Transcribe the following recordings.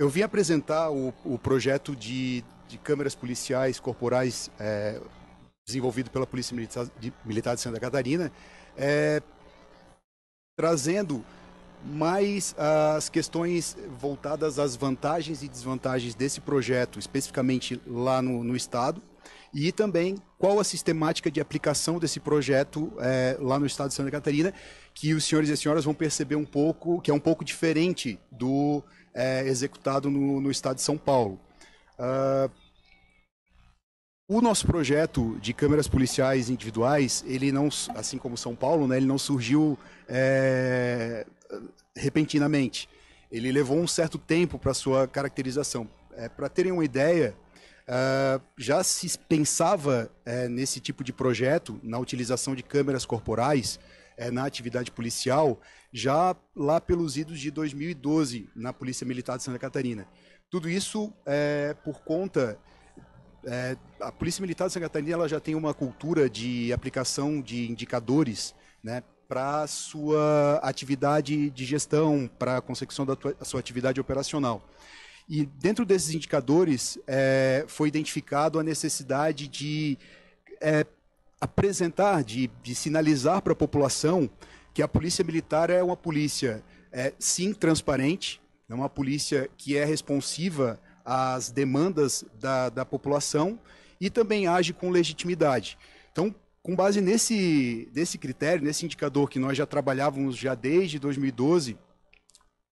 Eu vim apresentar o projeto de câmeras policiais corporais desenvolvido pela Polícia Militar de Santa Catarina, trazendo mais as questões voltadas às vantagens e desvantagens desse projeto, especificamente lá no Estado, e também qual a sistemática de aplicação desse projeto lá no Estado de Santa Catarina, que os senhores e as senhoras vão perceber um pouco, que é um pouco diferente do executado no Estado de São Paulo. O nosso projeto de câmeras policiais individuais, ele não, assim como São Paulo, né, ele não surgiu repentinamente. Ele levou um certo tempo para sua caracterização. Para terem uma ideia, já se pensava nesse tipo de projeto, na utilização de câmeras corporais na atividade policial, já lá pelos idos de 2012, na Polícia Militar de Santa Catarina. Tudo isso por conta... a Polícia Militar de Santa Catarina ela já tem uma cultura de aplicação de indicadores, né, para a sua atividade de gestão, para a consecução da sua atividade operacional. E dentro desses indicadores foi identificado a necessidade de apresentar, de sinalizar para a população que a Polícia Militar é uma polícia, sim, transparente, é uma polícia que é responsiva às demandas da população e também age com legitimidade. Então, com base nesse critério, nesse indicador que nós já trabalhávamos já desde 2012,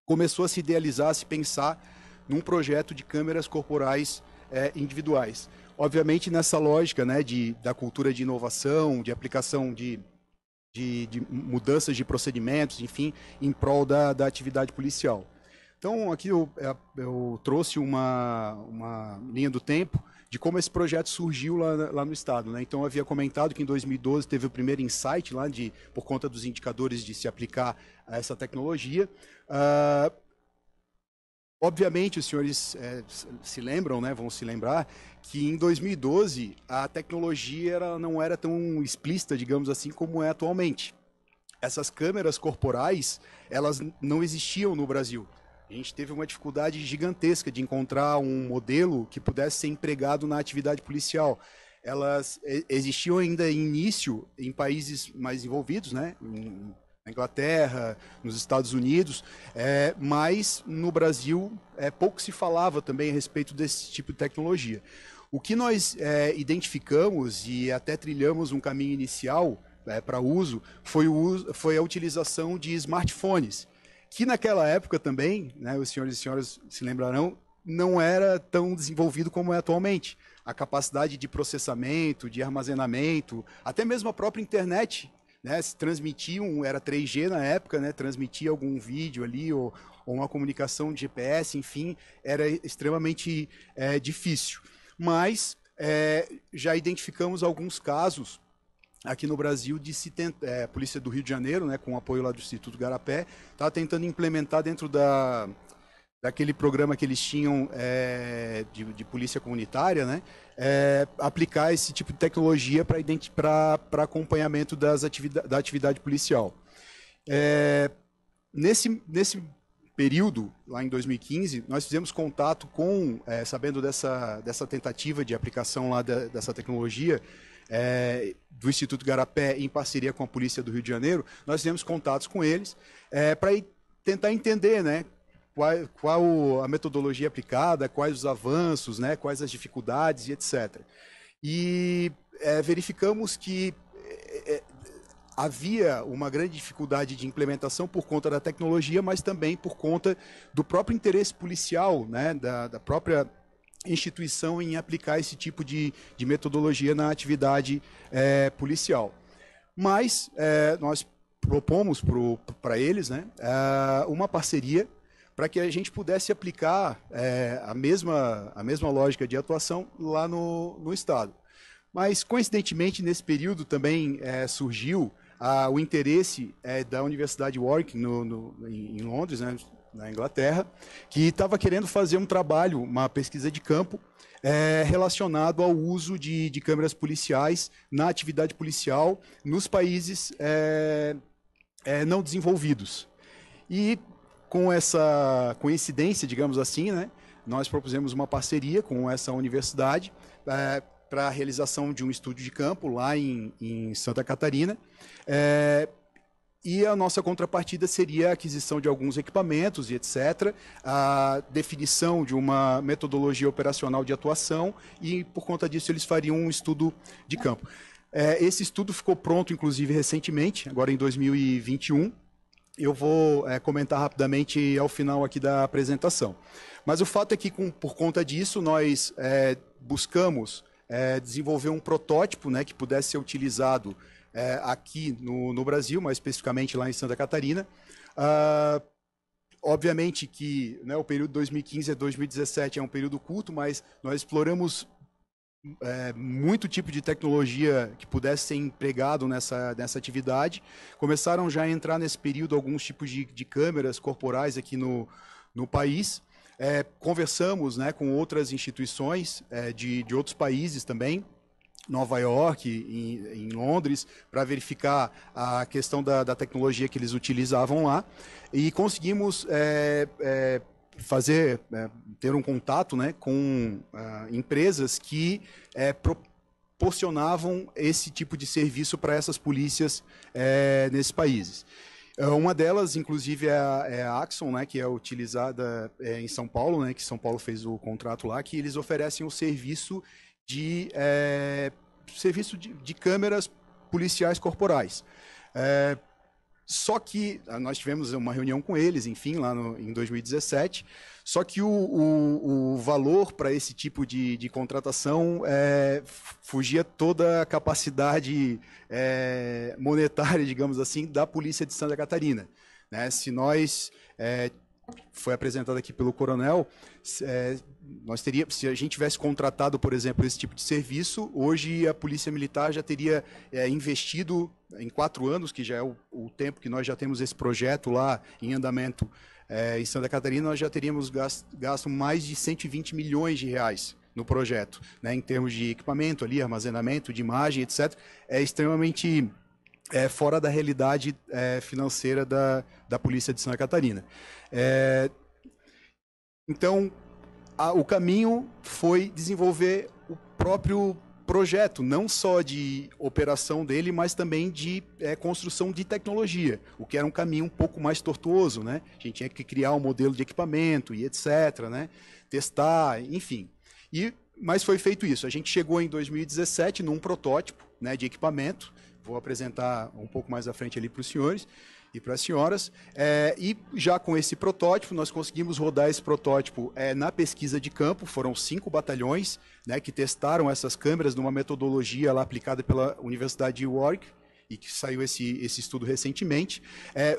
começou a se idealizar, a se pensar num projeto de câmeras corporais individuais. Obviamente nessa lógica, né, da cultura de inovação, de aplicação de mudanças de procedimentos, enfim, em prol da atividade policial. Então, aqui eu trouxe uma linha do tempo de como esse projeto surgiu lá no Estado, né? Então, eu havia comentado que em 2012 teve o primeiro insight lá, por conta dos indicadores de se aplicar a essa tecnologia. Obviamente, os senhores se lembram, né, vão se lembrar, que em 2012 a tecnologia não era tão explícita, digamos assim, como é atualmente. Essas câmeras corporais, elas não existiam no Brasil. A gente teve uma dificuldade gigantesca de encontrar um modelo que pudesse ser empregado na atividade policial. Elas existiam ainda em início em países mais envolvidos, né? Na Inglaterra, nos Estados Unidos, mas no Brasil pouco se falava também a respeito desse tipo de tecnologia. O que nós identificamos e até trilhamos um caminho inicial para uso foi a utilização de smartphones, que naquela época também, né, os senhores e senhoras se lembrarão, não era tão desenvolvido como é atualmente. A capacidade de processamento, de armazenamento, até mesmo a própria internet, né, se transmitiam, era 3G na época, né, transmitia algum vídeo ali ou uma comunicação de GPS, enfim, era extremamente difícil. Mas já identificamos alguns casos aqui no Brasil de a Polícia do Rio de Janeiro, né, com o apoio lá do Instituto Garapé, está tentando implementar dentro daquele programa que eles tinham de polícia comunitária, né, aplicar esse tipo de tecnologia para acompanhamento da atividade policial. Nesse período, lá em 2015, nós fizemos contato com, sabendo dessa tentativa de aplicação lá dessa tecnologia, do Instituto Garapé em parceria com a Polícia do Rio de Janeiro, nós fizemos contatos com eles para tentar entender, né, qual a metodologia aplicada, quais os avanços, né, quais as dificuldades e etc. E verificamos que havia uma grande dificuldade de implementação por conta da tecnologia, mas também por conta do próprio interesse policial, né, da própria instituição em aplicar esse tipo de metodologia na atividade policial. Mas nós propomos para eles, né, uma parceria para que a gente pudesse aplicar a mesma lógica de atuação lá no Estado. Mas, coincidentemente, nesse período também surgiu o interesse da Universidade Warwick em Londres, né, na Inglaterra, que estava querendo fazer um trabalho, uma pesquisa de campo relacionado ao uso de câmeras policiais na atividade policial nos países não desenvolvidos. E com essa coincidência, digamos assim, né, nós propusemos uma parceria com essa universidade para a realização de um estúdio de campo lá em Santa Catarina. E a nossa contrapartida seria a aquisição de alguns equipamentos e etc., a definição de uma metodologia operacional de atuação e, por conta disso, eles fariam um estudo de campo. Esse estudo ficou pronto, inclusive, recentemente, agora em 2021. Eu vou comentar rapidamente ao final aqui da apresentação. Mas o fato é que, por conta disso, nós buscamos desenvolver um protótipo, né, que pudesse ser utilizado aqui no Brasil, mais especificamente lá em Santa Catarina. Obviamente que, né, o período 2015 a 2017 é um período curto, mas nós exploramos muito tipo de tecnologia que pudesse ser empregado nessa atividade. Começaram já a entrar nesse período alguns tipos de câmeras corporais aqui no país. Conversamos, né, com outras instituições de outros países também, Nova York, em Londres, para verificar a questão da tecnologia que eles utilizavam lá, e conseguimos ter um contato, né, com empresas que proporcionavam esse tipo de serviço para essas polícias nesses países. Uma delas, inclusive, é a Axon, né, que é utilizada em São Paulo, né, que São Paulo fez o contrato lá, que eles oferecem o serviço de câmeras policiais corporais. Só que nós tivemos uma reunião com eles, enfim, lá em 2017, só que o valor para esse tipo de contratação fugia toda a capacidade monetária, digamos assim, da Polícia de Santa Catarina, né? Foi apresentado aqui pelo coronel, se a gente tivesse contratado, por exemplo, esse tipo de serviço, hoje a Polícia Militar já teria investido em 4 anos, que já é o tempo que nós já temos esse projeto lá em andamento em Santa Catarina, nós já teríamos gasto mais de 120 milhões de reais no projeto, né, em termos de equipamento ali, armazenamento, de imagem, etc. É extremamente fora da realidade financeira da Polícia de Santa Catarina. Então, o caminho foi desenvolver o próprio projeto, não só de operação dele, mas também de construção de tecnologia, o que era um caminho um pouco mais tortuoso, né? A gente tinha que criar um modelo de equipamento e etc., né? Testar, enfim. Mas foi feito isso. A gente chegou em 2017 num protótipo, né, de equipamento. Vou apresentar um pouco mais à frente ali para os senhores e para as senhoras. E já com esse protótipo, nós conseguimos rodar esse protótipo na pesquisa de campo. Foram 5 batalhões, né, que testaram essas câmeras numa metodologia lá aplicada pela Universidade de Warwick, e que saiu esse estudo recentemente.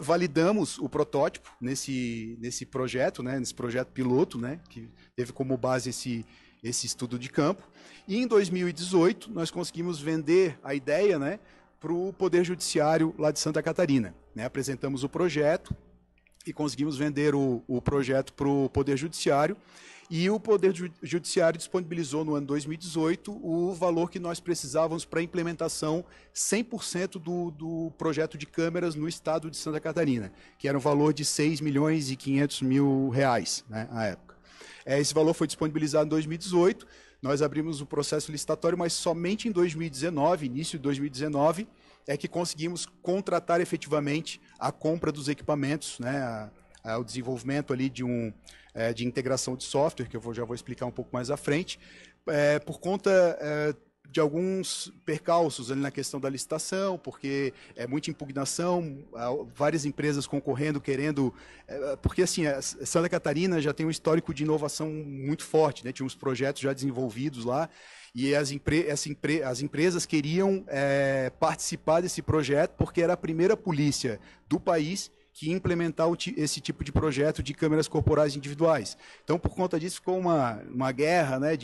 Validamos o protótipo nesse projeto, né, nesse projeto piloto, né, que teve como base esse estudo de campo. E em 2018, nós conseguimos vender a ideia, né, para o Poder Judiciário lá de Santa Catarina, né? Apresentamos o projeto e conseguimos vender o projeto para o Poder Judiciário, e o Poder Judiciário disponibilizou no ano 2018 o valor que nós precisávamos para a implementação 100% do projeto de câmeras no estado de Santa Catarina, que era um valor de R$6.500.000, né, à época. Esse valor foi disponibilizado em 2018, nós abrimos o processo licitatório, mas somente em 2019, início de 2019, é que conseguimos contratar efetivamente a compra dos equipamentos, né, o desenvolvimento ali de integração de software, que eu já vou explicar um pouco mais à frente, por conta de alguns percalços ali na questão da licitação, porque é muita impugnação, várias empresas concorrendo, querendo... Porque, assim, Santa Catarina já tem um histórico de inovação muito forte, né? Tinha uns projetos já desenvolvidos lá, e as empresas queriam participar desse projeto, porque era a primeira polícia do país que ia implementar esse tipo de projeto de câmeras corporais individuais. Então, por conta disso, ficou uma guerra, né,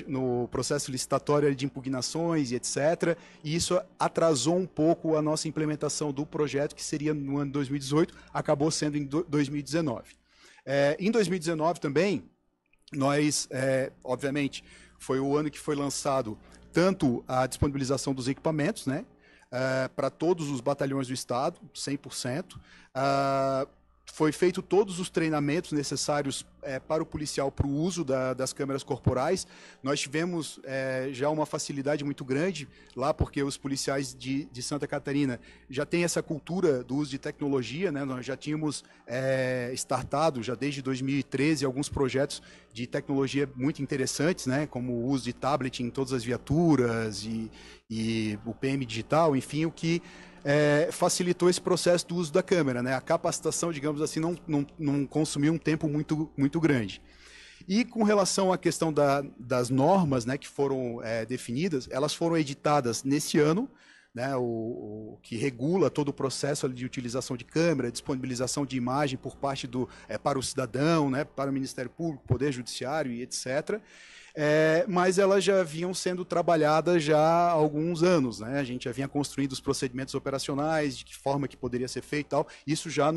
no processo licitatório de impugnações e etc. E isso atrasou um pouco a nossa implementação do projeto, que seria no ano 2018, acabou sendo em 2019. Em 2019 também, nós, obviamente, foi o ano que foi lançado tanto a disponibilização dos equipamentos, né, para todos os batalhões do Estado, 100%. Foi feito todos os treinamentos necessários para o policial para o uso das câmeras corporais. Nós tivemos já uma facilidade muito grande lá, porque os policiais de Santa Catarina já têm essa cultura do uso de tecnologia, né? Nós já tínhamos startado, já desde 2013, alguns projetos de tecnologia muito interessantes, né? Como o uso de tablet em todas as viaturas e o PM digital, enfim, o que facilitou esse processo do uso da câmera, né? A capacitação, digamos assim, não consumiu um tempo muito grande. E com relação à questão das normas, né, que foram definidas, elas foram editadas nesse ano, né, o que regula todo o processo de utilização de câmera, disponibilização de imagem por parte para o cidadão, né, para o Ministério Público, Poder Judiciário e etc., mas elas já vinham sendo trabalhadas já há alguns anos, né? A gente já vinha construindo os procedimentos operacionais, de que forma que poderia ser feito e tal, isso já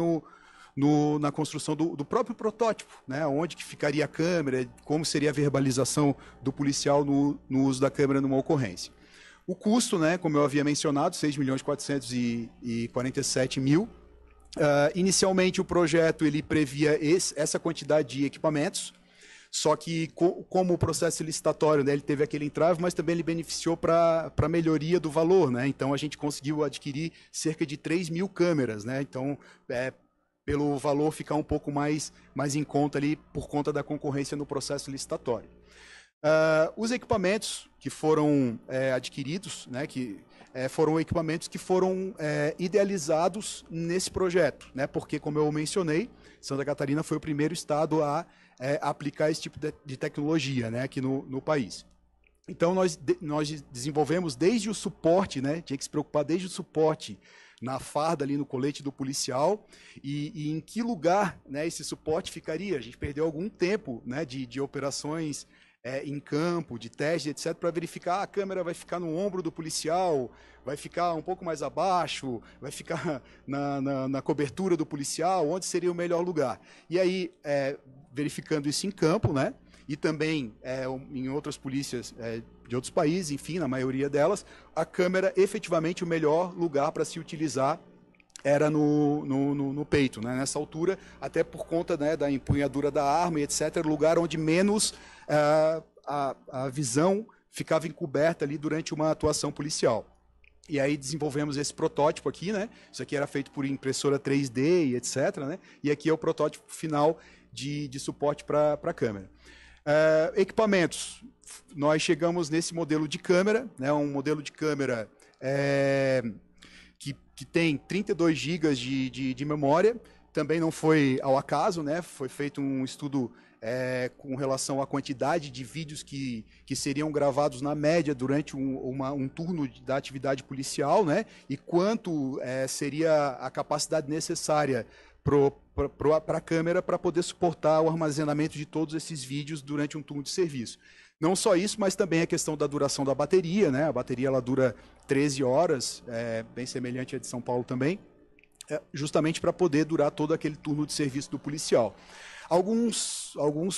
na construção do próprio protótipo, né? Onde que ficaria a câmera, como seria a verbalização do policial no uso da câmera numa ocorrência. O custo, né, como eu havia mencionado, 6.447.000. Inicialmente o projeto ele previa essa quantidade de equipamentos. Só que, como o processo licitatório, né, ele teve aquele entrave, mas também ele beneficiou para a melhoria do valor, né? Então, a gente conseguiu adquirir cerca de 3.000 câmeras, né? Então, pelo valor ficar um pouco mais em conta ali, por conta da concorrência no processo licitatório. Os equipamentos que foram adquiridos, né, foram equipamentos que foram idealizados nesse projeto, né? Porque, como eu mencionei, Santa Catarina foi o primeiro estado a aplicar esse tipo de tecnologia, né, aqui no país. Então, nós desenvolvemos desde o suporte, né, tinha que se preocupar desde o suporte na farda, ali no colete do policial, e em que lugar, né, esse suporte ficaria. A gente perdeu algum tempo, né, de operações em campo, de teste, etc., para verificar a câmera vai ficar no ombro do policial, vai ficar um pouco mais abaixo, vai ficar na cobertura do policial, onde seria o melhor lugar. E aí, verificando isso em campo, né? E também em outras polícias de outros países, enfim, na maioria delas, a câmera, efetivamente, o melhor lugar para se utilizar era no peito, né? Nessa altura, até por conta, né, da empunhadura da arma e etc., lugar onde menos a visão ficava encoberta ali durante uma atuação policial. E aí desenvolvemos esse protótipo aqui, né? Isso aqui era feito por impressora 3D e etc., né? E aqui é o protótipo final de suporte para a câmera. Equipamentos. Nós chegamos nesse modelo de câmera, né? Um modelo de câmera que tem 32 GB de memória. Também não foi ao acaso, né? Foi feito um estudo com relação à quantidade de vídeos que seriam gravados na média durante um turno da atividade policial, né? E quanto seria a capacidade necessária para a câmera para poder suportar o armazenamento de todos esses vídeos durante um turno de serviço. Não só isso, mas também a questão da duração da bateria, né? A bateria ela dura 13 horas, bem semelhante à de São Paulo também, justamente para poder durar todo aquele turno de serviço do policial. Alguns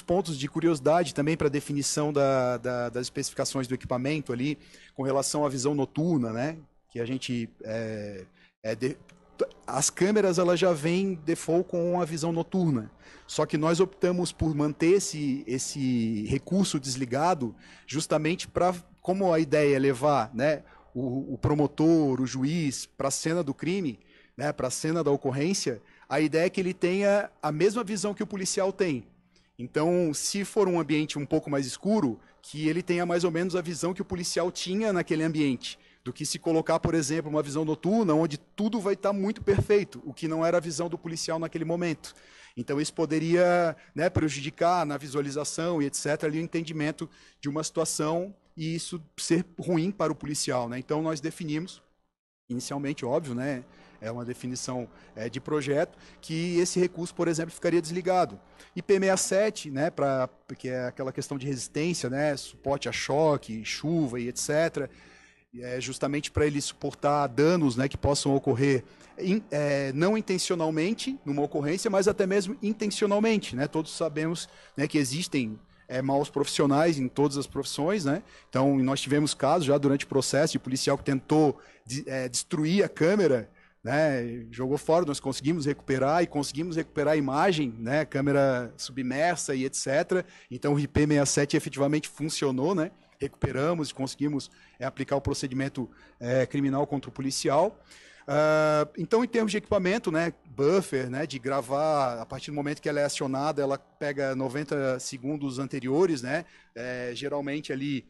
pontos de curiosidade também para a definição das especificações do equipamento ali, com relação à visão noturna, né? Que a gente as câmeras elas já vêm default com a visão noturna. Só que nós optamos por manter esse recurso desligado, justamente para, como a ideia é levar, né, o promotor, o juiz para a cena do crime, né, para a cena da ocorrência, a ideia é que ele tenha a mesma visão que o policial tem. Então, se for um ambiente um pouco mais escuro, que ele tenha mais ou menos a visão que o policial tinha naquele ambiente, do que se colocar, por exemplo, uma visão noturna, onde tudo vai estar muito perfeito, o que não era a visão do policial naquele momento. Então, isso poderia, né, prejudicar na visualização e etc., ali, o entendimento de uma situação e isso ser ruim para o policial, né? Então, nós definimos, inicialmente, óbvio, né, é uma definição de projeto, que esse recurso, por exemplo, ficaria desligado. IP67, né, porque é aquela questão de resistência, né, suporte a choque, chuva e etc., justamente para ele suportar danos, né, que possam ocorrer não intencionalmente numa ocorrência, mas até mesmo intencionalmente, né? Todos sabemos, né, que existem maus profissionais em todas as profissões, né? Então, nós tivemos casos já durante o processo de policial que tentou destruir a câmera, né? Jogou fora, nós conseguimos recuperar e conseguimos recuperar a imagem, né? Câmera submersa e etc. Então, o IP67 efetivamente funcionou, né? Recuperamos e conseguimos aplicar o procedimento criminal contra o policial. Então, em termos de equipamento, né, buffer, né, de gravar, a partir do momento que ela é acionada, ela pega 90 segundos anteriores, né, geralmente ali...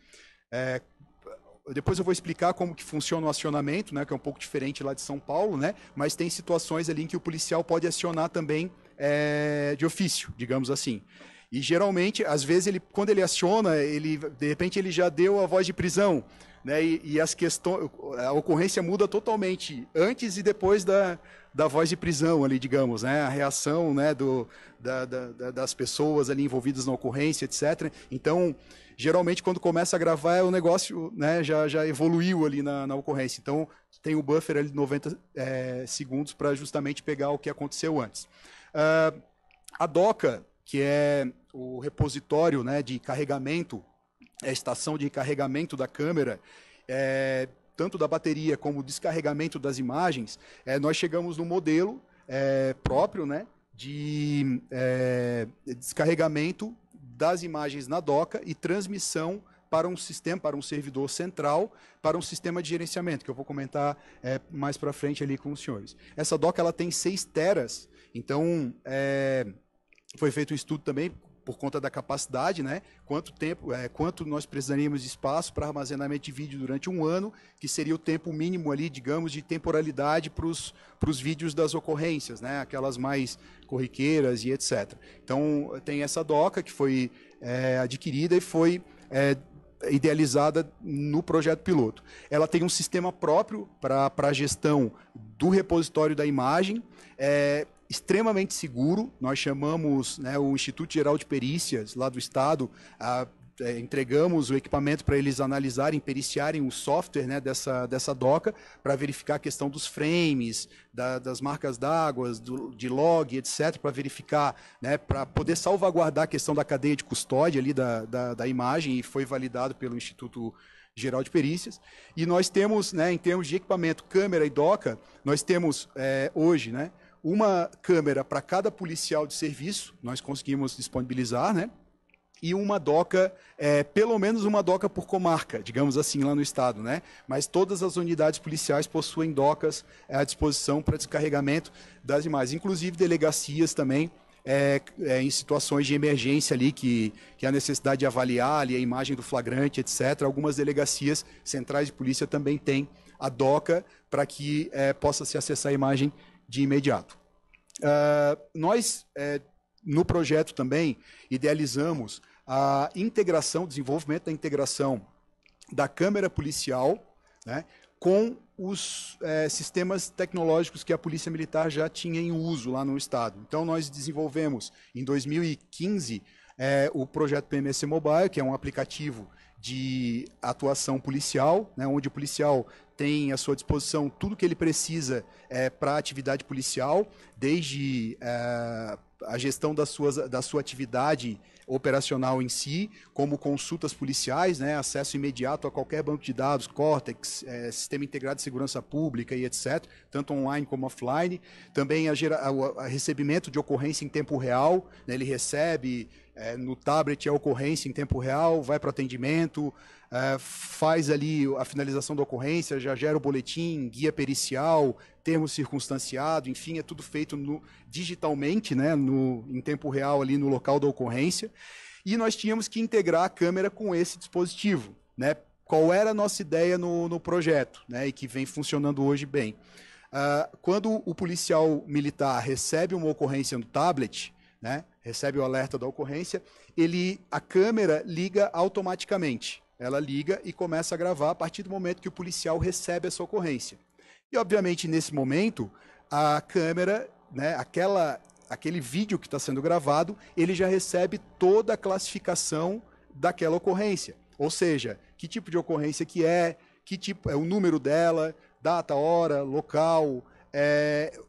depois eu vou explicar como que funciona o acionamento, né, que é um pouco diferente lá de São Paulo, né, mas tem situações ali em que o policial pode acionar também de ofício, digamos assim. E geralmente, às vezes, quando ele aciona, de repente ele já deu a voz de prisão, né? E as questões, a ocorrência muda totalmente antes e depois da voz de prisão ali, digamos, né? A reação, né, das pessoas ali envolvidas na ocorrência, etc. Então, geralmente, quando começa a gravar, o negócio, né, já evoluiu ali na ocorrência. Então, tem o buffer ali de 90 segundos para justamente pegar o que aconteceu antes. A DOCA, que é o repositório, né, de carregamento, a estação de carregamento da câmera, tanto da bateria como descarregamento das imagens, nós chegamos no modelo próprio, né, de descarregamento das imagens na DOCA e transmissão para um sistema, para um servidor central, para um sistema de gerenciamento, que eu vou comentar mais para frente ali com os senhores. Essa DOCA ela tem 6 teras, então foi feito um estudo também por conta da capacidade, né? Quanto nós precisaríamos de espaço para armazenamento de vídeo durante um ano, que seria o tempo mínimo ali, digamos, de temporalidade para os vídeos das ocorrências, né? Aquelas mais corriqueiras e etc. Então, tem essa DOCA que foi adquirida e foi idealizada no projeto piloto. Ela tem um sistema próprio para a gestão do repositório da imagem, extremamente seguro. Nós chamamos, né, o Instituto Geral de Perícias lá do estado, entregamos o equipamento para eles analisarem, periciarem o software, né, dessa DOCA, para verificar a questão dos frames, das marcas d'água, de log, etc., para verificar, né, para poder salvaguardar a questão da cadeia de custódia ali da imagem, e foi validado pelo Instituto Geral de Perícias. E nós temos, né, em termos de equipamento, câmera e DOCA, nós temos hoje, né, uma câmera para cada policial de serviço, nós conseguimos disponibilizar, né? E uma DOCA, pelo menos uma DOCA por comarca, digamos assim, lá no estado, né? Mas todas as unidades policiais possuem DOCAs à disposição para descarregamento das imagens, inclusive delegacias também, em situações de emergência ali, que há necessidade de avaliar ali a imagem do flagrante, etc. Algumas delegacias centrais de polícia também têm a DOCA para que possa se acessar a imagem de imediato. Nós, no projeto também, idealizamos a integração, o desenvolvimento da integração da câmera policial, né, com os sistemas tecnológicos que a Polícia Militar já tinha em uso lá no estado. Então, nós desenvolvemos, em 2015, o projeto PMC Mobile, que é um aplicativo de atuação policial, né, onde o policial tem à sua disposição tudo que ele precisa para a atividade policial, desde a gestão da sua atividade operacional em si, como consultas policiais, né, acesso imediato a qualquer banco de dados, Cortex, Sistema Integrado de Segurança Pública e etc., tanto online como offline. Também a recebimento de ocorrência em tempo real, né, ele recebe no tablet a ocorrência em tempo real, vai para o atendimento, faz ali a finalização da ocorrência, já gera o boletim, guia pericial, termo circunstanciado, enfim, é tudo feito digitalmente, né, em tempo real ali no local da ocorrência. E nós tínhamos que integrar a câmera com esse dispositivo, né? Qual era a nossa ideia no projeto, né, e que vem funcionando hoje bem. Quando o policial militar recebe uma ocorrência no tablet, né, recebe o alerta da ocorrência, a câmera liga automaticamente. Ela liga e começa a gravar a partir do momento que o policial recebe essa ocorrência. E, obviamente, nesse momento, a câmera, né, aquele vídeo que está sendo gravado, ele já recebe toda a classificação daquela ocorrência. Ou seja, que tipo de ocorrência que é o número dela, data, hora, local,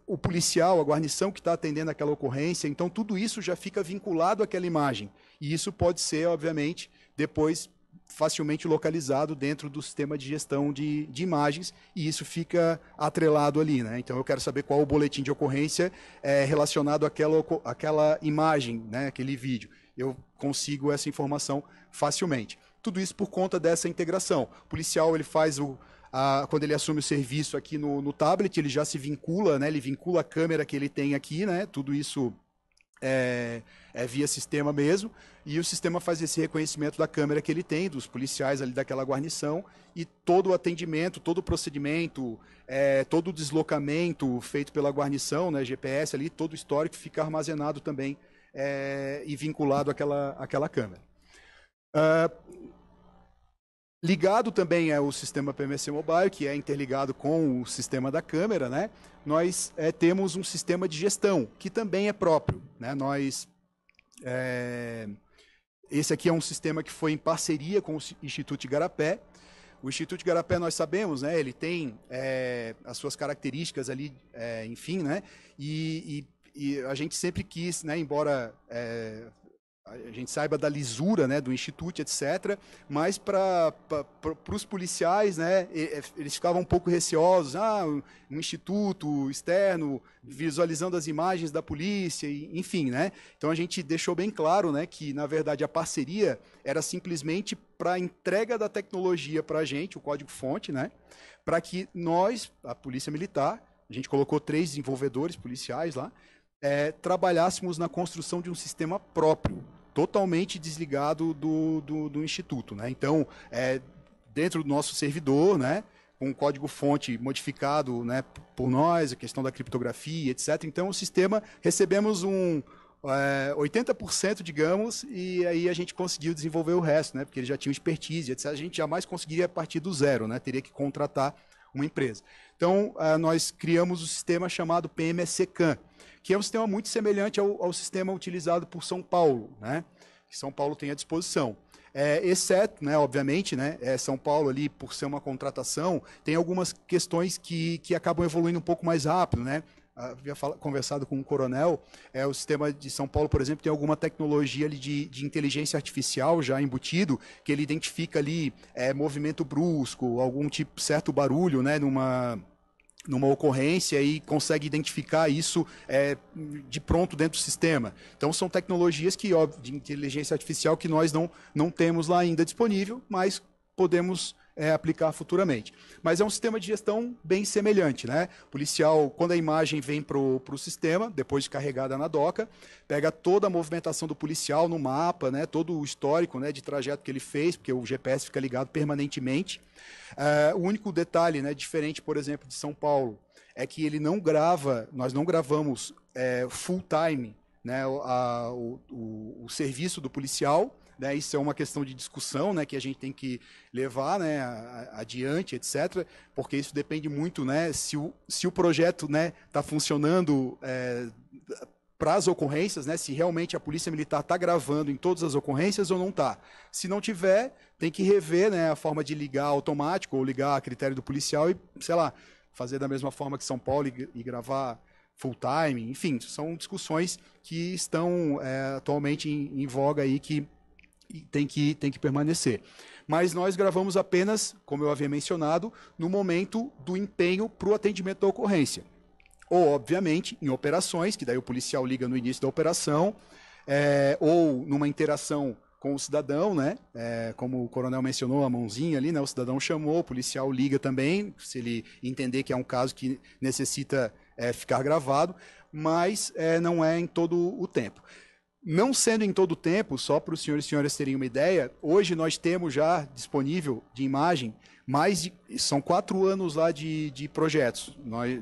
o policial, a guarnição que está atendendo aquela ocorrência, então tudo isso já fica vinculado àquela imagem. E isso pode ser, obviamente, depois facilmente localizado dentro do sistema de gestão de imagens, e isso fica atrelado ali, né? Então eu quero saber qual o boletim de ocorrência relacionado àquela imagem, né? Aquele vídeo. Eu consigo essa informação facilmente. Tudo isso por conta dessa integração. O policial, ele faz quando ele assume o serviço aqui no tablet, ele já se vincula, né? Ele vincula a câmera que ele tem aqui, né? Tudo isso é via sistema mesmo, e o sistema faz esse reconhecimento da câmera que ele tem, dos policiais ali daquela guarnição, e todo o atendimento, todo o procedimento, todo o deslocamento feito pela guarnição, né, GPS ali, todo o histórico fica armazenado também e vinculado àquela câmera. Ligado também é o sistema PMC Mobile, que é interligado com o sistema da câmera, né? Nós temos um sistema de gestão, que também é próprio, né? Esse aqui é um sistema que foi em parceria com o Instituto Igarapé. O Instituto Igarapé, nós sabemos, né? Ele tem as suas características ali, enfim, né? E a gente sempre quis, né? Embora a gente saiba da lisura, né, do Instituto, etc., mas para os policiais, né, eles ficavam um pouco receosos, um instituto externo, visualizando as imagens da polícia, enfim, né? Então a gente deixou bem claro, né, que, na verdade, a parceria era simplesmente para a entrega da tecnologia para a gente, o código-fonte, né, para que nós, a Polícia Militar, a gente colocou 3 desenvolvedores policiais lá, trabalhássemos na construção de um sistema próprio, totalmente desligado do Instituto, né? Então, dentro do nosso servidor, né, com o código-fonte modificado, né, por nós, a questão da criptografia, etc. Então, o sistema, recebemos 80%, digamos, e aí a gente conseguiu desenvolver o resto, né, porque eles já tinham expertise, etc. A gente jamais conseguiria partir do zero, né, teria que contratar uma empresa. Então, nós criamos o sistema chamado PMSCAM, que é um sistema muito semelhante ao sistema utilizado por São Paulo, né? Que São Paulo tem à disposição. Exceto, né, obviamente, né, São Paulo ali, por ser uma contratação, tem algumas questões que acabam evoluindo um pouco mais rápido, né? Havia conversado com um coronel, o sistema de São Paulo, por exemplo, tem alguma tecnologia ali de inteligência artificial já embutido, que ele identifica ali movimento brusco, algum tipo, certo barulho, né, numa ocorrência, e consegue identificar isso de pronto dentro do sistema. Então são tecnologias de inteligência artificial que nós não temos lá ainda disponível, mas podemos aplicar futuramente. Mas é um sistema de gestão bem semelhante, né? O policial, quando a imagem vem para o sistema, depois de carregada na doca, pega toda a movimentação do policial no mapa, né? Todo o histórico, né, de trajeto que ele fez, porque o GPS fica ligado permanentemente. O único detalhe, né, diferente, por exemplo, de São Paulo, é que ele não grava, nós não gravamos full time, né, o serviço do policial, né, isso é uma questão de discussão, né, que a gente tem que levar, né, adiante, etc., porque isso depende muito, né, se o projeto, né, está funcionando para as ocorrências, né, se realmente a Polícia Militar está gravando em todas as ocorrências ou não está. Se não tiver, tem que rever, né, a forma de ligar automático ou ligar a critério do policial e, sei lá, fazer da mesma forma que São Paulo e gravar full time, enfim, são discussões que estão atualmente em voga aí, que tem que permanecer. Mas nós gravamos apenas, como eu havia mencionado, no momento do empenho para o atendimento da ocorrência. Ou, obviamente, em operações, que daí o policial liga no início da operação, ou numa interação com o cidadão, né? Como o coronel mencionou, a mãozinha ali, né? O cidadão chamou, o policial liga também, se ele entender que é um caso que necessita ficar gravado, mas não é em todo o tempo. Não sendo em todo o tempo, só para os senhores e senhoras terem uma ideia, hoje nós temos já disponível de imagem são 4 anos lá de projetos,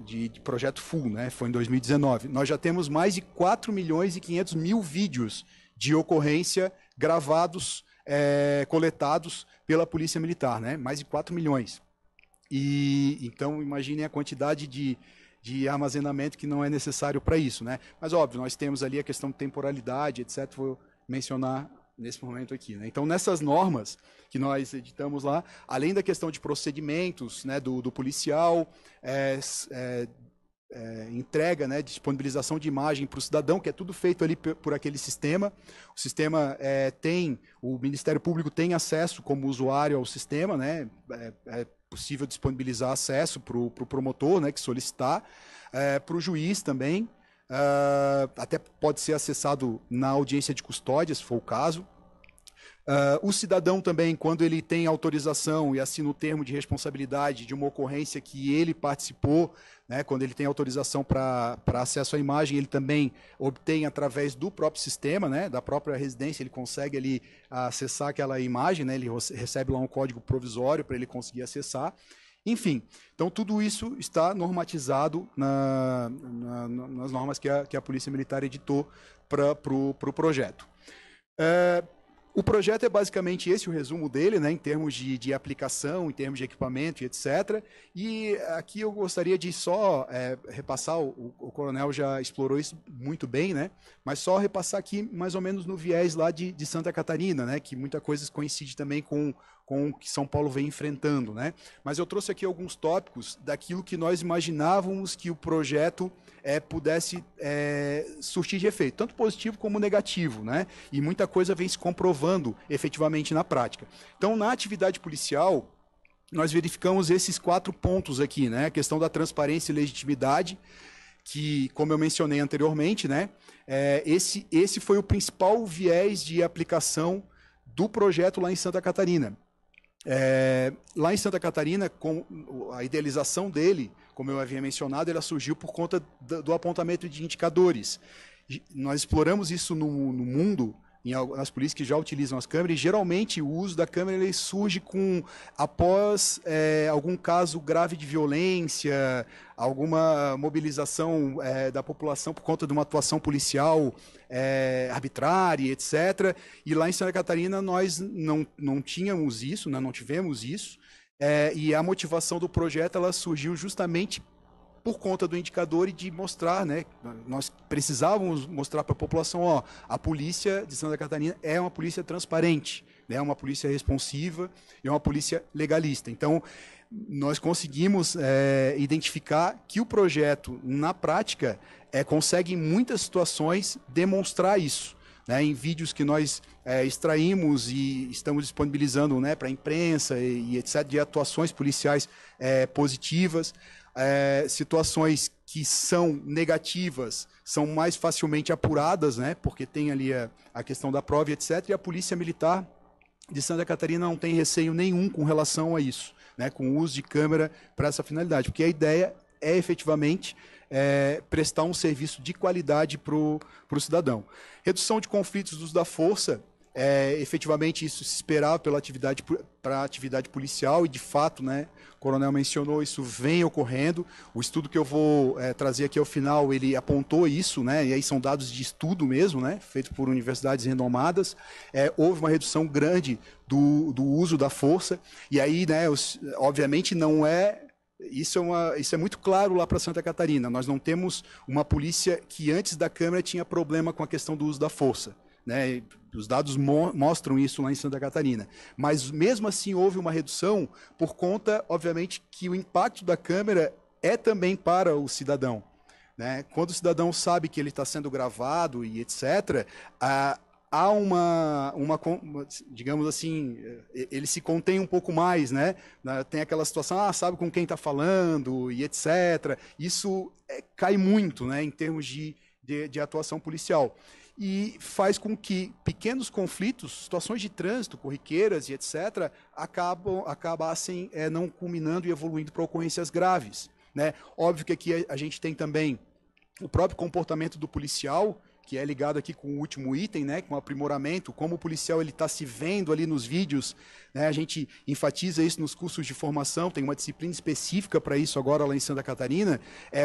de projeto full, né? Foi em 2019. Nós já temos mais de 4.500.000 vídeos de ocorrência gravados, coletados pela Polícia Militar, né? Mais de 4 milhões. E então imaginem a quantidade de armazenamento que não é necessário para isso, né? Mas óbvio, nós temos ali a questão de temporalidade, etc. Vou mencionar nesse momento aqui, né? Então, nessas normas que nós editamos lá, além da questão de procedimentos, né, do policial, entrega, né, disponibilização de imagem para o cidadão, que é tudo feito ali por aquele sistema. O sistema o Ministério Público tem acesso como usuário ao sistema, né, é possível disponibilizar acesso para o promotor, né, que solicitar, para o juiz também, até pode ser acessado na audiência de custódia, se for o caso. O cidadão também, quando ele tem autorização e assina o termo de responsabilidade de uma ocorrência que ele participou, né, quando ele tem autorização para acesso à imagem, ele também obtém através do próprio sistema, né, da própria residência, ele consegue ali acessar aquela imagem, né, ele recebe lá um código provisório para ele conseguir acessar. Enfim, então tudo isso está normatizado nas normas que a Polícia Militar editou para o projeto. O projeto é basicamente esse, o resumo dele, né, em termos de aplicação, em termos de equipamento e etc. E aqui eu gostaria de só repassar, o coronel já explorou isso muito bem, né, mas só repassar aqui mais ou menos no viés lá de Santa Catarina, né, que muita coisa coincide também com o que São Paulo vem enfrentando, né? Mas eu trouxe aqui alguns tópicos daquilo que nós imaginávamos que o projeto pudesse surtir de efeito, tanto positivo como negativo, né? E muita coisa vem se comprovando efetivamente na prática. Então, na atividade policial, nós verificamos esses 4 pontos aqui, né? A questão da transparência e legitimidade, que, como eu mencionei anteriormente, né? Esse foi o principal viés de aplicação do projeto lá em Santa Catarina. Lá em Santa Catarina, com a idealização dele, como eu havia mencionado, ela surgiu por conta do apontamento de indicadores. Nós exploramos isso no mundo, nas polícias que já utilizam as câmeras, e geralmente o uso da câmera ele surge após algum caso grave de violência, alguma mobilização da população por conta de uma atuação policial arbitrária, etc. E lá em Santa Catarina nós não tínhamos isso, né, não tivemos isso, e a motivação do projeto ela surgiu justamente por conta do indicador e de mostrar, né, nós precisávamos mostrar para a população, a polícia de Santa Catarina é uma polícia transparente, né, uma polícia responsiva e uma polícia legalista. Então, nós conseguimos identificar que o projeto, na prática, consegue em muitas situações demonstrar isso, né, em vídeos que nós extraímos e estamos disponibilizando, né, para a imprensa e etc., de atuações policiais positivas. Situações que são negativas são mais facilmente apuradas, né, porque tem ali a questão da prova, etc., e a Polícia Militar de Santa Catarina não tem receio nenhum com relação a isso, né, com o uso de câmera para essa finalidade, porque a ideia é efetivamente prestar um serviço de qualidade para o cidadão. Redução de conflitos do uso da força, efetivamente isso se esperava para a atividade policial e de fato, né, o coronel mencionou, isso vem ocorrendo. O estudo que eu vou trazer aqui ao final, ele apontou isso, né, e aí são dados de estudo mesmo, né, feito por universidades renomadas. Houve uma redução grande do uso da força, e aí, né, obviamente não isso é muito claro lá para Santa Catarina. Nós não temos uma polícia que antes da Câmara tinha problema com a questão do uso da força, né? Os dados mostram isso lá em Santa Catarina. Mas mesmo assim houve uma redução por conta, obviamente, que o impacto da câmera é também para o cidadão, né? Quando o cidadão sabe que ele está sendo gravado e etc., há digamos assim, ele se contém um pouco mais, né? Tem aquela situação, sabe com quem está falando e etc. Isso cai muito, né, em termos de atuação policial. E faz com que pequenos conflitos, situações de trânsito, corriqueiras e etc., acabassem não culminando e evoluindo para ocorrências graves, né? Óbvio que aqui a gente tem também o próprio comportamento do policial, que é ligado aqui com o último item, né, com o aprimoramento, como o policial ele está se vendo ali nos vídeos, né, a gente enfatiza isso nos cursos de formação, tem uma disciplina específica para isso agora lá em Santa Catarina.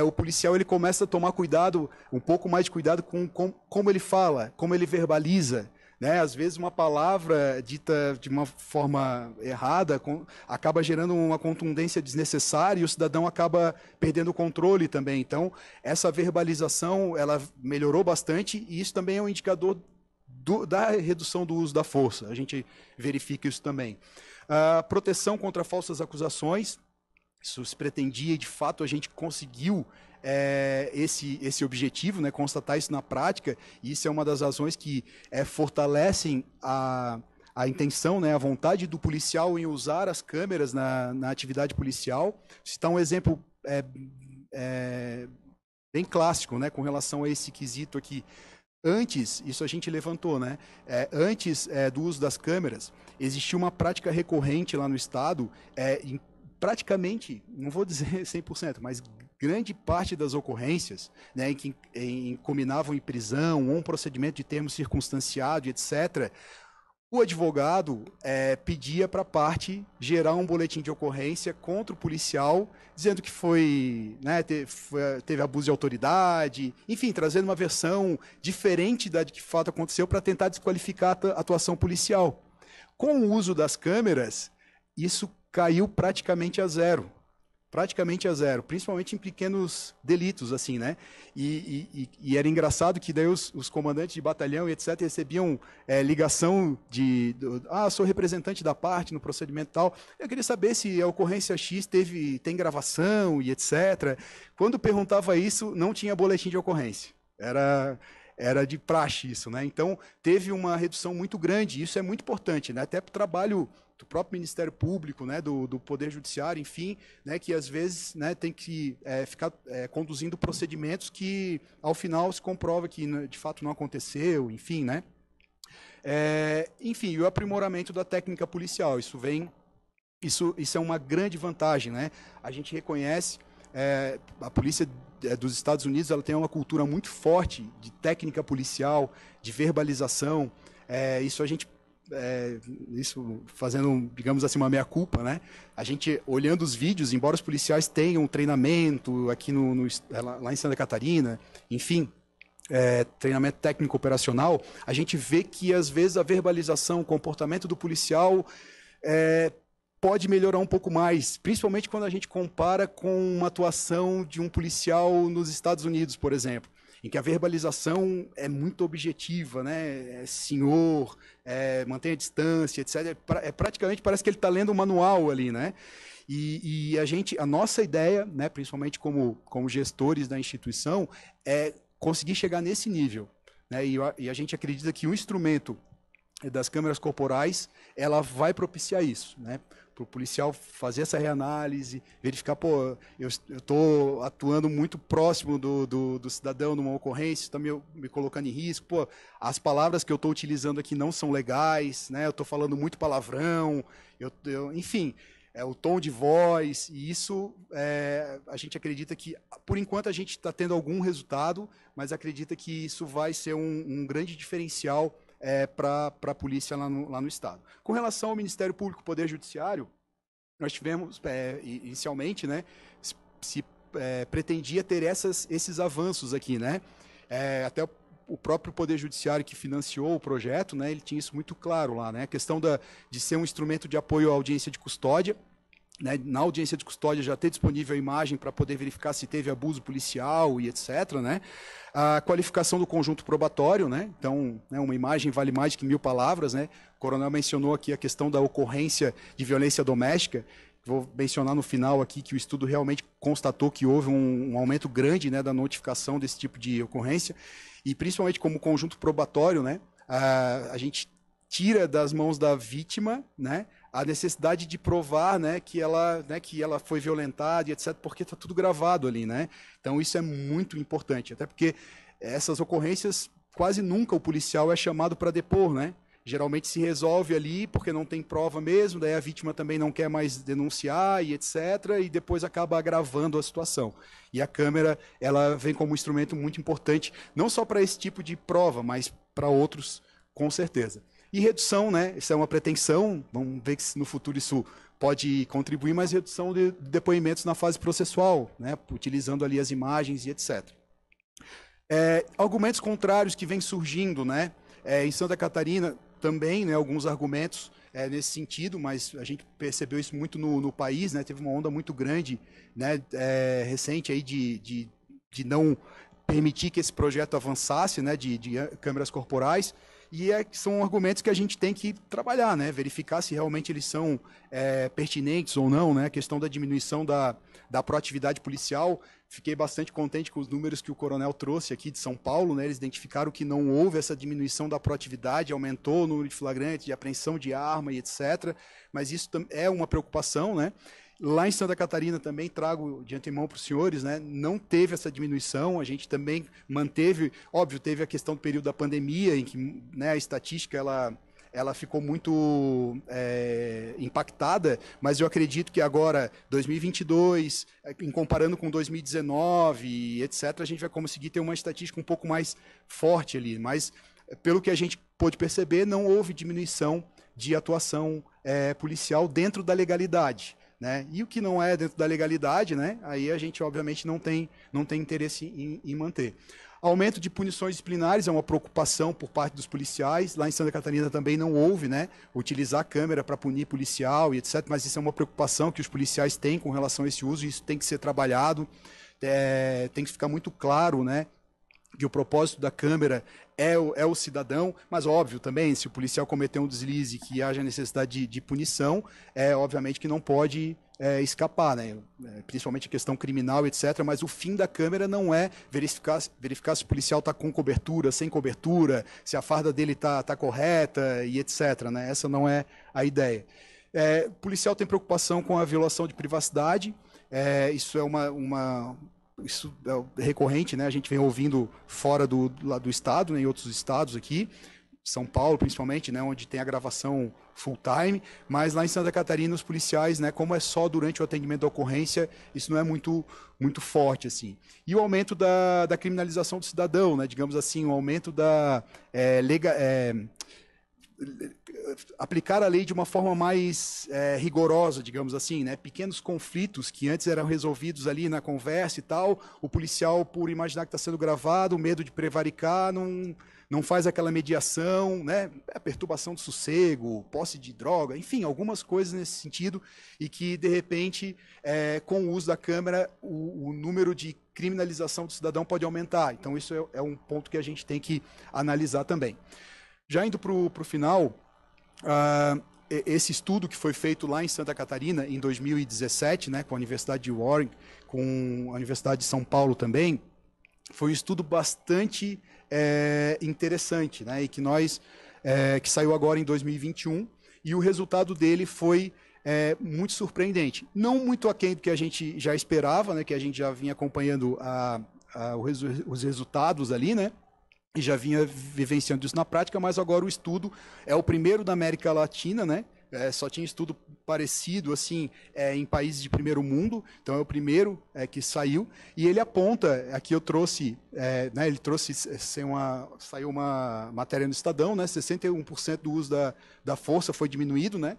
O policial ele começa a tomar cuidado, um pouco mais de cuidado com como ele fala, como ele verbaliza, né? Às vezes uma palavra dita de uma forma errada acaba gerando uma contundência desnecessária e o cidadão acaba perdendo o controle também. Então, essa verbalização ela melhorou bastante e isso também é um indicador da redução do uso da força. A gente verifica isso também. A proteção contra falsas acusações. Isso se pretendia e, de fato, a gente conseguiu esse objetivo, né, constatar isso na prática, e isso é uma das razões que fortalecem a intenção, né, a vontade do policial em usar as câmeras na atividade policial. Citar um exemplo bem clássico, né, com relação a esse quesito aqui. Antes, isso a gente levantou, né? Antes do uso das câmeras, existia uma prática recorrente lá no estado, em praticamente, não vou dizer 100%, mas grande parte das ocorrências, né, em que culminavam em prisão ou um procedimento de termo circunstanciado, etc., o advogado pedia para a parte gerar um boletim de ocorrência contra o policial, dizendo que teve abuso de autoridade, enfim, trazendo uma versão diferente da de que fato aconteceu para tentar desqualificar a atuação policial. Com o uso das câmeras, isso caiu praticamente a zero. Praticamente a zero, principalmente em pequenos delitos, assim, né? E era engraçado que daí os comandantes de batalhão e etc. recebiam ligação sou representante da parte no procedimento tal. Eu queria saber se a ocorrência X tem gravação e etc. Quando perguntava isso, não tinha boletim de ocorrência. Era de praxe isso, né? Então, teve uma redução muito grande, isso é muito importante, né? Até para o trabalho do próprio Ministério Público, né, do Poder Judiciário, enfim, né, que às vezes, né, tem que ficar conduzindo procedimentos que, ao final, se comprova que de fato não aconteceu, enfim, né? Enfim, e o aprimoramento da técnica policial, isso é uma grande vantagem, né? A gente reconhece, a polícia dos Estados Unidos, ela tem uma cultura muito forte de técnica policial, de verbalização, isso a gente isso fazendo, digamos assim, uma meia-culpa, né? A gente, olhando os vídeos, embora os policiais tenham treinamento aqui lá em Santa Catarina, enfim, treinamento técnico operacional, a gente vê que, às vezes, a verbalização, o comportamento do policial pode melhorar um pouco mais, principalmente quando a gente compara com uma atuação de um policial nos Estados Unidos, por exemplo, em que a verbalização é muito objetiva, né? Senhor, mantenha a distância, etc. Praticamente parece que ele está lendo um manual ali, né? E a nossa ideia, né, principalmente como gestores da instituição, é conseguir chegar nesse nível, né? E a gente acredita que o instrumento das câmeras corporais, ela vai propiciar isso, né? Para o policial fazer essa reanálise, verificar, pô, eu estou atuando muito próximo do cidadão numa ocorrência, está me colocando em risco, pô, as palavras que eu estou utilizando aqui não são legais, né? Eu estou falando muito palavrão, enfim, o tom de voz, e isso a gente acredita que, por enquanto, a gente está tendo algum resultado, mas acredita que isso vai ser um grande diferencial para a polícia lá no Estado. Com relação ao Ministério Público e Poder Judiciário, nós tivemos, inicialmente, né, se pretendia ter esses avanços aqui, né? Até o próprio Poder Judiciário que financiou o projeto, né, ele tinha isso muito claro lá, né? A questão de ser um instrumento de apoio à audiência de custódia, né, na audiência de custódia já ter disponível a imagem para poder verificar se teve abuso policial e etc., né? A qualificação do conjunto probatório, né? Então, né, uma imagem vale mais que 1000 palavras, né? O coronel mencionou aqui a questão da ocorrência de violência doméstica. Vou mencionar no final aqui que o estudo realmente constatou que houve um aumento grande, né, da notificação desse tipo de ocorrência, e principalmente como conjunto probatório, né? A gente tira das mãos da vítima, né, a necessidade de provar, né, que ela foi violentada e etc., porque está tudo gravado ali, né? Então isso é muito importante, até porque essas ocorrências quase nunca o policial é chamado para depor, né? Geralmente se resolve ali porque não tem prova mesmo, daí a vítima também não quer mais denunciar e etc., e depois acaba agravando a situação. E a câmera, ela vem como um instrumento muito importante, não só para esse tipo de prova, mas para outros, com certeza. E redução, né? Isso é uma pretensão, vamos ver que no futuro isso pode contribuir, mas redução de depoimentos na fase processual, né? Utilizando ali as imagens e etc. Argumentos contrários que vêm surgindo, né? Em Santa Catarina também, né, alguns argumentos nesse sentido, mas a gente percebeu isso muito no país, né? Teve uma onda muito grande, né, recente aí de não permitir que esse projeto avançasse, né, de câmeras corporais. e são argumentos que a gente tem que trabalhar, né? Verificar se realmente eles são pertinentes ou não, né? A questão da diminuição da proatividade policial. Fiquei bastante contente com os números que o coronel trouxe aqui de São Paulo, né? Eles identificaram que não houve essa diminuição da proatividade, aumentou o número de flagrantes, de apreensão de arma e etc. Mas isso é uma preocupação, né? Lá em Santa Catarina também trago de antemão para os senhores, né? Não teve essa diminuição, a gente também manteve, óbvio, teve a questão do período da pandemia, em que, né, a estatística ela ficou muito impactada, mas eu acredito que agora, 2022, em comparando com 2019, etc., a gente vai conseguir ter uma estatística um pouco mais forte ali, mas pelo que a gente pôde perceber, não houve diminuição de atuação policial dentro da legalidade. Né? E o que não é dentro da legalidade, né? Aí a gente obviamente não tem interesse em manter. Aumento de punições disciplinares é uma preocupação por parte dos policiais. Lá em Santa Catarina também não houve, né? Utilizar a câmera para punir policial e etc. Mas isso é uma preocupação que os policiais têm com relação a esse uso, e isso tem que ser trabalhado. Tem que ficar muito claro, né? Que o propósito da câmera é o cidadão, mas óbvio também, se o policial cometer um deslize que haja necessidade de punição, obviamente que não pode escapar, né? Principalmente a questão criminal, etc. Mas o fim da câmera não é verificar se o policial está com cobertura, sem cobertura, se a farda dele está correta e etc. Né? Essa não é a ideia. O policial tem preocupação com a violação de privacidade, isso é isso é recorrente, né? A gente vem ouvindo fora do estado, né? Em outros estados aqui, São Paulo principalmente, né? Onde tem a gravação full time, mas lá em Santa Catarina os policiais, né? Como é só durante o atendimento da ocorrência, isso não é muito forte, assim. E o aumento da criminalização do cidadão, né? Digamos assim, o aumento da aplicar a lei de uma forma mais rigorosa, digamos assim, né? Pequenos conflitos que antes eram resolvidos ali na conversa e tal, o policial, por imaginar que está sendo gravado, o medo de prevaricar, não faz aquela mediação, né? Perturbação do sossego, posse de droga, enfim, algumas coisas nesse sentido, e que, de repente, com o uso da câmera, o número de criminalização do cidadão pode aumentar. Então, isso é um ponto que a gente tem que analisar também. Já indo para o final, esse estudo que foi feito lá em Santa Catarina, em 2017, né, com a Universidade de Warren, com a Universidade de São Paulo também, foi um estudo bastante interessante, né, e que saiu agora em 2021, e o resultado dele foi muito surpreendente. Não muito aquém do que a gente já esperava, né, que a gente já vinha acompanhando os resultados ali, né, e já vinha vivenciando isso na prática, mas agora o estudo é o primeiro da América Latina, né? Só tinha estudo parecido assim em países de primeiro mundo, então é o primeiro que saiu, e ele aponta, aqui eu trouxe, né, ele trouxe, saiu uma matéria no Estadão, né, 61% do uso da força foi diminuído, né?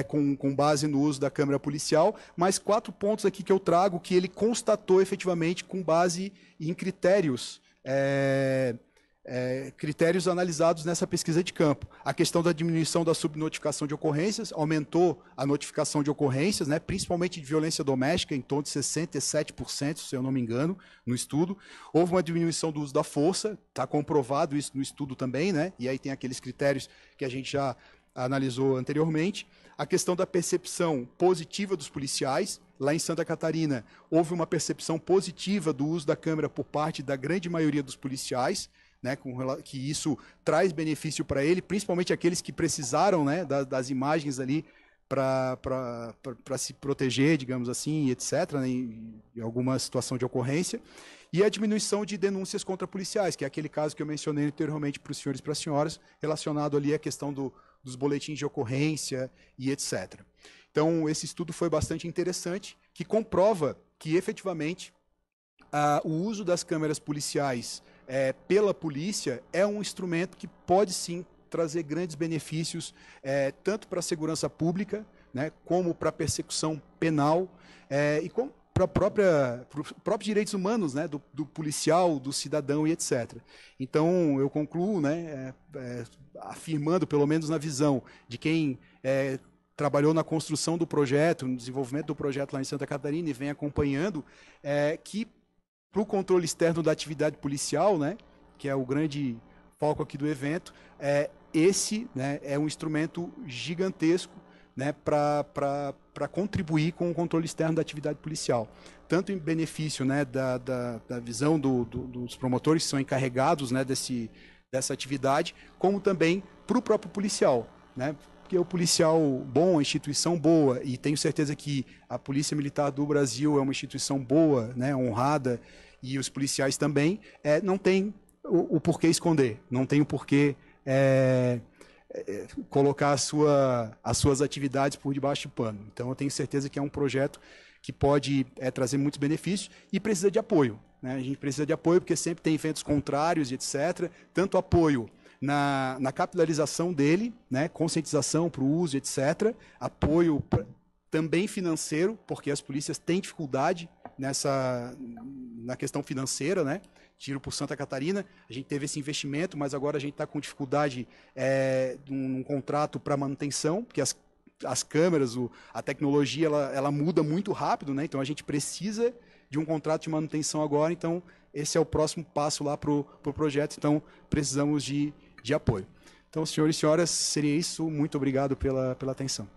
Com base no uso da câmera policial, mas 4 pontos aqui que eu trago que ele constatou efetivamente com base em critérios critérios analisados nessa pesquisa de campo. A questão da diminuição da subnotificação de ocorrências, aumentou a notificação de ocorrências, né, principalmente de violência doméstica, em torno de 67%, se eu não me engano, no estudo. Houve uma diminuição do uso da força, está comprovado isso no estudo também, né, e aí tem aqueles critérios que a gente já analisou anteriormente. A questão da percepção positiva dos policiais. Lá em Santa Catarina, houve uma percepção positiva do uso da câmera por parte da grande maioria dos policiais, né, que isso traz benefício para ele, principalmente aqueles que precisaram, né, das imagens ali para se proteger, digamos assim, etc., né, em alguma situação de ocorrência. E a diminuição de denúncias contra policiais, que é aquele caso que eu mencionei anteriormente para os senhores e para as senhoras, relacionado ali à questão dos boletins de ocorrência e etc. Então, esse estudo foi bastante interessante, que comprova que, efetivamente, o uso das câmeras policiais pela polícia é um instrumento que pode, sim, trazer grandes benefícios, tanto para a segurança pública, né, como para a persecução penal, e como para os próprios direitos humanos, né, do policial, do cidadão e etc. Então, eu concluo, né, afirmando, pelo menos na visão de quem trabalhou na construção do projeto, no desenvolvimento do projeto lá em Santa Catarina e vem acompanhando, que para o controle externo da atividade policial, né, que é o grande foco aqui do evento, esse, né, é um instrumento gigantesco, né, para contribuir com o controle externo da atividade policial. Tanto em benefício, né, da visão dos promotores que são encarregados, né, dessa atividade, como também para o próprio policial, né? Porque o policial bom, a instituição boa, e tenho certeza que a Polícia Militar do Brasil é uma instituição boa, né, honrada, e os policiais também, não tem o porquê esconder, não tem o porquê colocar as suas atividades por debaixo do pano. Então, eu tenho certeza que é um projeto que pode trazer muitos benefícios e precisa de apoio, né? A gente precisa de apoio porque sempre tem eventos contrários, etc. Tanto apoio na capilarização dele, né? Conscientização para o uso, etc. Apoio também financeiro, porque as polícias têm dificuldade na questão financeira, né? Tiro por Santa Catarina, a gente teve esse investimento, mas agora a gente está com dificuldade num contrato para manutenção, porque as câmeras, a tecnologia, ela muda muito rápido, né? Então a gente precisa de um contrato de manutenção agora, então esse é o próximo passo lá para o projeto, então precisamos de apoio. Então, senhores e senhoras, seria isso. Muito obrigado pela atenção.